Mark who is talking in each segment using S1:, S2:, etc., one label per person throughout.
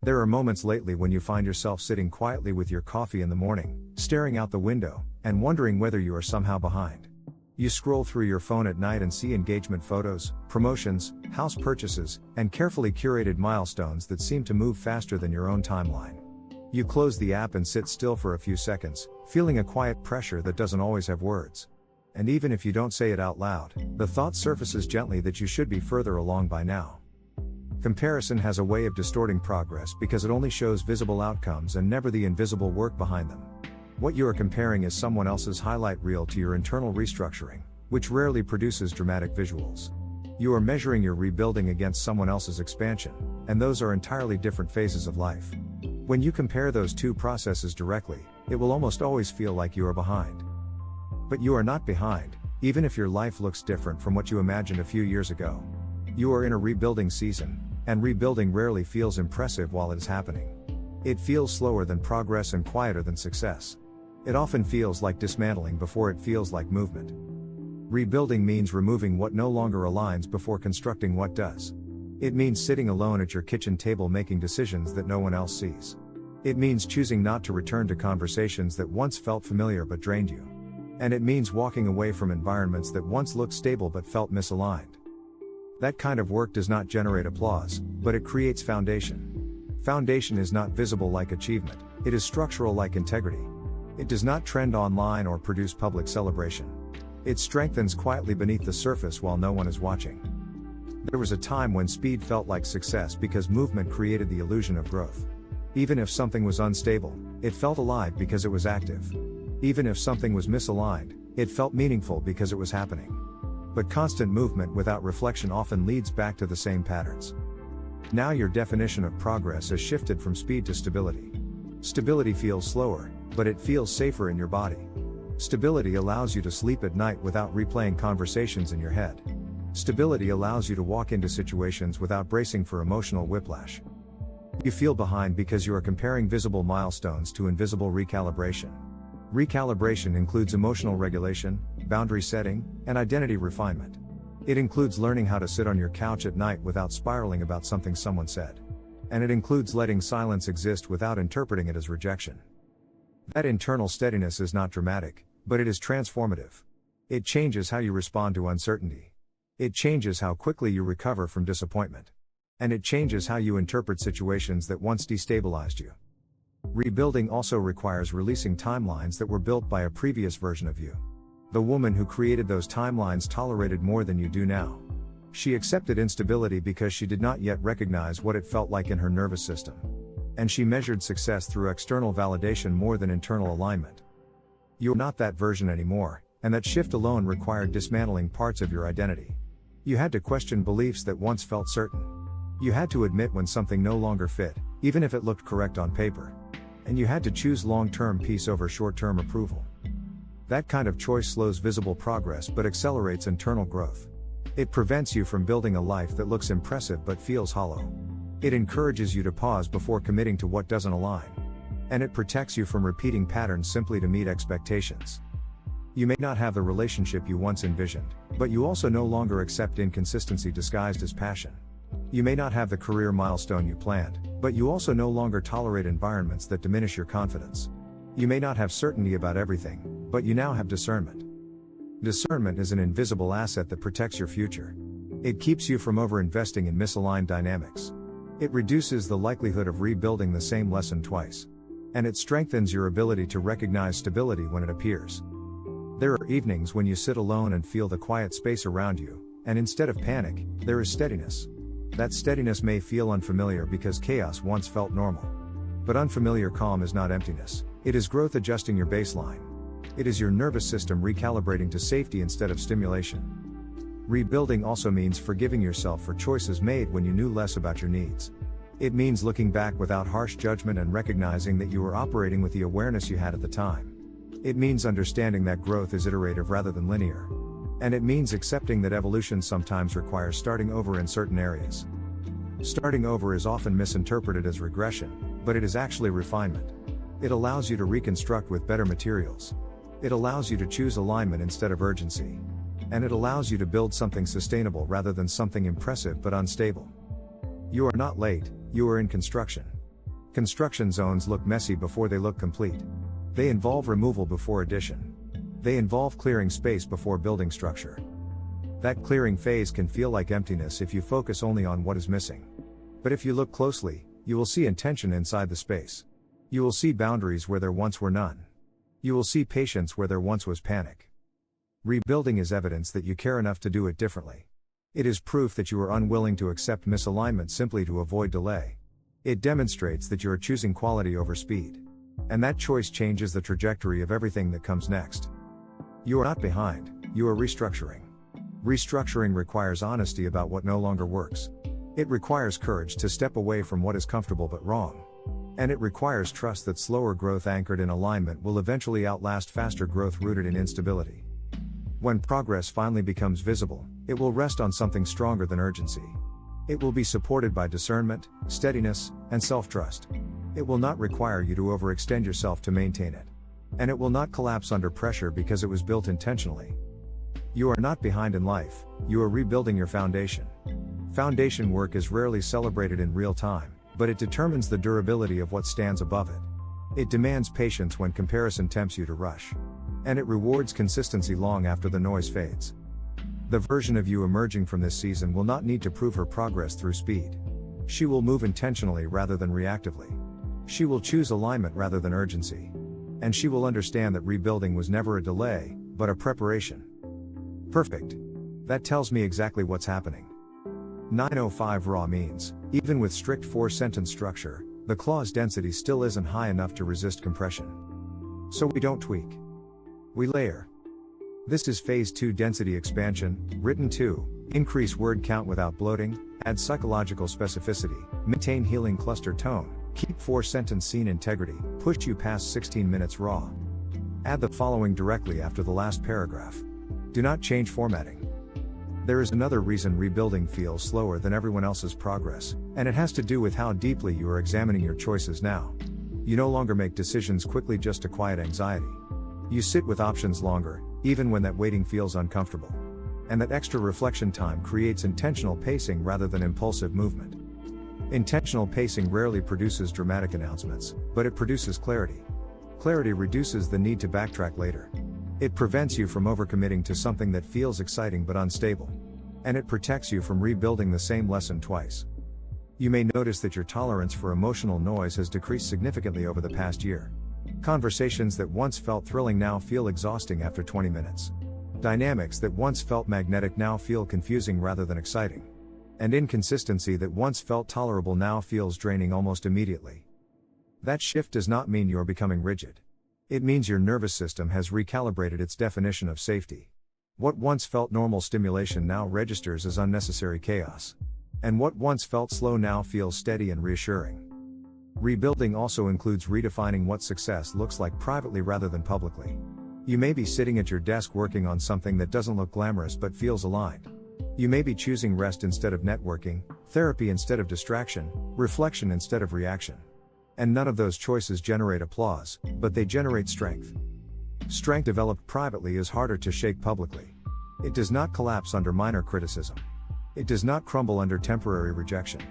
S1: There are moments lately when you find yourself sitting quietly with your coffee in the morning, staring out the window, and wondering whether you are somehow behind. You scroll through your phone at night and see engagement photos, promotions, house purchases, and carefully curated milestones that seem to move faster than your own timeline. You close the app and sit still for a few seconds, feeling a quiet pressure that doesn't always have words. And even if you don't say it out loud, the thought surfaces gently that you should be further along by now. Comparison has a way of distorting progress because it only shows visible outcomes and never the invisible work behind them. What you are comparing is someone else's highlight reel to your internal restructuring, which rarely produces dramatic visuals. You are measuring your rebuilding against someone else's expansion, and those are entirely different phases of life. When you compare those two processes directly, it will almost always feel like you are behind. But you are not behind, even if your life looks different from what you imagined a few years ago. You are in a rebuilding season, and rebuilding rarely feels impressive while it is happening. It feels slower than progress and quieter than success. It often feels like dismantling before it feels like movement. Rebuilding means removing what no longer aligns before constructing what does. It means sitting alone at your kitchen table making decisions that no one else sees. It means choosing not to return to conversations that once felt familiar but drained you. And it means walking away from environments that once looked stable but felt misaligned. That kind of work does not generate applause, but it creates foundation. Foundation is not visible like achievement, it is structural like integrity. It does not trend online or produce public celebration. It strengthens quietly beneath the surface while no one is watching. There was a time when speed felt like success because movement created the illusion of growth. Even if something was unstable, it felt alive because it was active. Even if something was misaligned, it felt meaningful because it was happening. But constant movement without reflection often leads back to the same patterns. Now your definition of progress has shifted from speed to stability. Stability feels slower, but it feels safer in your body. Stability allows you to sleep at night without replaying conversations in your head. Stability allows you to walk into situations without bracing for emotional whiplash. You feel behind because you are comparing visible milestones to invisible recalibration. Recalibration includes emotional regulation, boundary setting, and identity refinement. It includes learning how to sit on your couch at night without spiraling about something someone said. And it includes letting silence exist without interpreting it as rejection. That internal steadiness is not dramatic, but it is transformative. It changes how you respond to uncertainty. It changes how quickly you recover from disappointment. And it changes how you interpret situations that once destabilized you. Rebuilding also requires releasing timelines that were built by a previous version of you. The woman who created those timelines tolerated more than you do now. She accepted instability because she did not yet recognize what it felt like in her nervous system. And she measured success through external validation more than internal alignment. You're not that version anymore, and that shift alone required dismantling parts of your identity. You had to question beliefs that once felt certain. You had to admit when something no longer fit, even if it looked correct on paper. And you had to choose long-term peace over short-term approval. That kind of choice slows visible progress but accelerates internal growth. It prevents you from building a life that looks impressive but feels hollow. It encourages you to pause before committing to what doesn't align. And it protects you from repeating patterns simply to meet expectations. You may not have the relationship you once envisioned, but you also no longer accept inconsistency disguised as passion. You may not have the career milestone you planned, but you also no longer tolerate environments that diminish your confidence. You may not have certainty about everything, but you now have discernment. Discernment is an invisible asset that protects your future. It keeps you from overinvesting in misaligned dynamics. It reduces the likelihood of rebuilding the same lesson twice. And it strengthens your ability to recognize stability when it appears. There are evenings when you sit alone and feel the quiet space around you, and instead of panic, there is steadiness. That steadiness may feel unfamiliar because chaos once felt normal. But unfamiliar calm is not emptiness, it is growth adjusting your baseline. It is your nervous system recalibrating to safety instead of stimulation. Rebuilding also means forgiving yourself for choices made when you knew less about your needs. It means looking back without harsh judgment and recognizing that you were operating with the awareness you had at the time. It means understanding that growth is iterative rather than linear. And it means accepting that evolution sometimes requires starting over in certain areas. Starting over is often misinterpreted as regression, but it is actually refinement. It allows you to reconstruct with better materials. It allows you to choose alignment instead of urgency. And it allows you to build something sustainable rather than something impressive but unstable. You are not late, you are in construction. Construction zones look messy before they look complete. They involve removal before addition. They involve clearing space before building structure. That clearing phase can feel like emptiness if you focus only on what is missing. But if you look closely, you will see intention inside the space. You will see boundaries where there once were none. You will see patience where there once was panic. Rebuilding is evidence that you care enough to do it differently. It is proof that you are unwilling to accept misalignment simply to avoid delay. It demonstrates that you are choosing quality over speed. And that choice changes the trajectory of everything that comes next. You are not behind, you are restructuring. Restructuring requires honesty about what no longer works. It requires courage to step away from what is comfortable but wrong. And it requires trust that slower growth anchored in alignment will eventually outlast faster growth rooted in instability. When progress finally becomes visible, it will rest on something stronger than urgency. It will be supported by discernment, steadiness, and self-trust. It will not require you to overextend yourself to maintain it. And it will not collapse under pressure because it was built intentionally. You are not behind in life, you are rebuilding your foundation. Foundation work is rarely celebrated in real time, but it determines the durability of what stands above it. It demands patience when comparison tempts you to rush. And it rewards consistency long after the noise fades. The version of you emerging from this season will not need to prove her progress through speed. She will move intentionally rather than reactively. She will choose alignment rather than urgency. And she will understand that rebuilding was never a delay, but a preparation. Perfect. That tells me exactly what's happening. 905 raw means, even with strict 4-sentence structure, the clause density still isn't high enough to resist compression. So we don't tweak. We layer. This is phase 2 density expansion, written to increase word count without bloating, add psychological specificity, maintain healing cluster tone, keep 4-sentence scene integrity, push you past 16 minutes raw. Add the following directly after the last paragraph. Do not change formatting. There is another reason rebuilding feels slower than everyone else's progress, and it has to do with how deeply you are examining your choices now. You no longer make decisions quickly just to quiet anxiety. You sit with options longer, even when that waiting feels uncomfortable. And that extra reflection time creates intentional pacing rather than impulsive movement. Intentional pacing rarely produces dramatic announcements, but it produces clarity. Clarity reduces the need to backtrack later. It prevents you from overcommitting to something that feels exciting but unstable. And it protects you from rebuilding the same lesson twice. You may notice that your tolerance for emotional noise has decreased significantly over the past year. Conversations that once felt thrilling now feel exhausting after 20 minutes. Dynamics that once felt magnetic now feel confusing rather than exciting. And inconsistency that once felt tolerable now feels draining almost immediately. That shift does not mean you are becoming rigid. It means your nervous system has recalibrated its definition of safety. What once felt normal stimulation now registers as unnecessary chaos. And what once felt slow now feels steady and reassuring. Rebuilding also includes redefining what success looks like privately rather than publicly. You may be sitting at your desk working on something that doesn't look glamorous but feels aligned. You may be choosing rest instead of networking, therapy instead of distraction, reflection instead of reaction. And none of those choices generate applause, but they generate strength. Strength developed privately is harder to shake publicly. It does not collapse under minor criticism. It does not crumble under temporary rejection.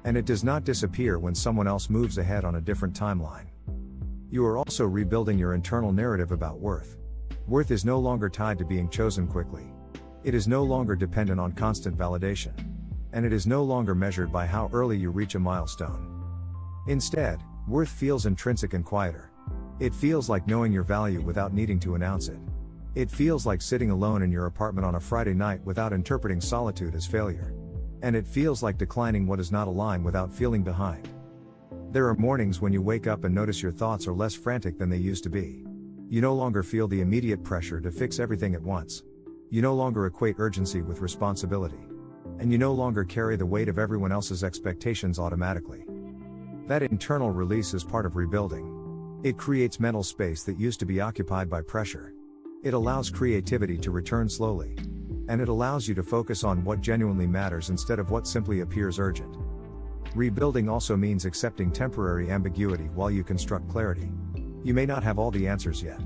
S1: And it does not disappear when someone else moves ahead on a different timeline. You are also rebuilding your internal narrative about worth. Worth is no longer tied to being chosen quickly. It is no longer dependent on constant validation. And it is no longer measured by how early you reach a milestone. Instead, worth feels intrinsic and quieter. It feels like knowing your value without needing to announce it. It feels like sitting alone in your apartment on a Friday night without interpreting solitude as failure. And it feels like declining what is not aligned without feeling behind. There are mornings when you wake up and notice your thoughts are less frantic than they used to be. You no longer feel the immediate pressure to fix everything at once. You no longer equate urgency with responsibility. And you no longer carry the weight of everyone else's expectations automatically. That internal release is part of rebuilding. It creates mental space that used to be occupied by pressure. It allows creativity to return slowly. And it allows you to focus on what genuinely matters instead of what simply appears urgent. Rebuilding also means accepting temporary ambiguity while you construct clarity. You may not have all the answers yet.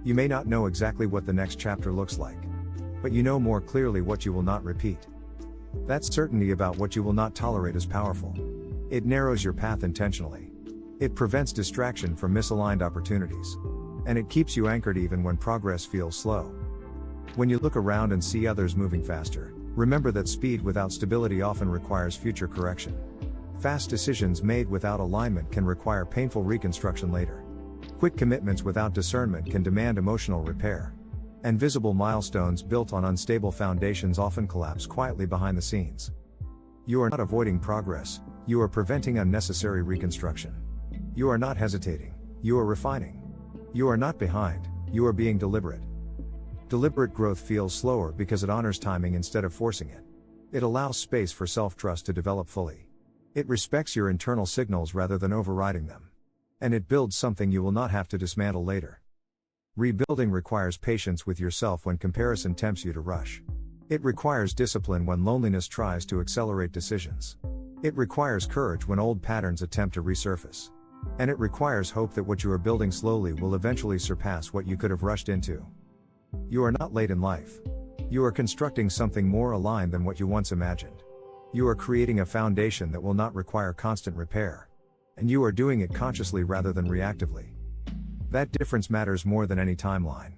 S1: You may not know exactly what the next chapter looks like. But you know more clearly what you will not repeat. That certainty about what you will not tolerate is powerful. It narrows your path intentionally. It prevents distraction from misaligned opportunities. And it keeps you anchored even when progress feels slow. When you look around and see others moving faster, remember that speed without stability often requires future correction. Fast decisions made without alignment can require painful reconstruction later. Quick commitments without discernment can demand emotional repair. And visible milestones built on unstable foundations often collapse quietly behind the scenes. You are not avoiding progress, you are preventing unnecessary reconstruction. You are not hesitating, you are refining. You are not behind, you are being deliberate. Deliberate growth feels slower because it honors timing instead of forcing it. It allows space for self-trust to develop fully. It respects your internal signals rather than overriding them. And it builds something you will not have to dismantle later. Rebuilding requires patience with yourself when comparison tempts you to rush. It requires discipline when loneliness tries to accelerate decisions. It requires courage when old patterns attempt to resurface. And it requires hope that what you are building slowly will eventually surpass what you could have rushed into. You are not late in life. You are constructing something more aligned than what you once imagined. You are creating a foundation that will not require constant repair. And you are doing it consciously rather than reactively. That difference matters more than any timeline.